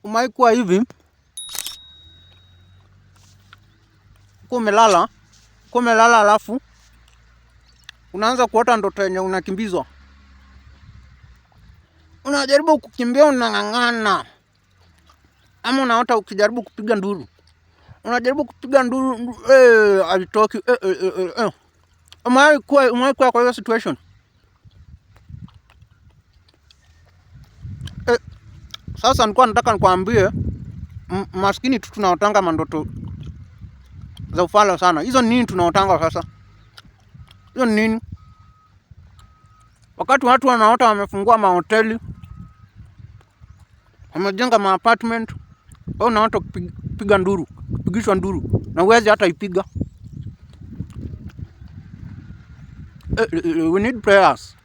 Umaikuwa hivi umelala alafu unaanza kuota ndoto yenye unakimbizwa, unajaribu kukimbia unang'ang'ana, ama unaota ukijaribu kupiga nduru, unajaribu kupiga nduru alitoki. Umaikuwa kwa hiyo situation? Sasa nilikuwa nataka nikwambie, maskini tu tunaotanga mandoto za ufala sana. Hizo nini tunaotanga sasa? Hizo nini? Wakati watu wanaota wamefungua mahoteli, wamejenga ma-apartment, wewe unaota kupiga nduru, kupigishwa nduru na uwezi hata ipiga. We need prayers.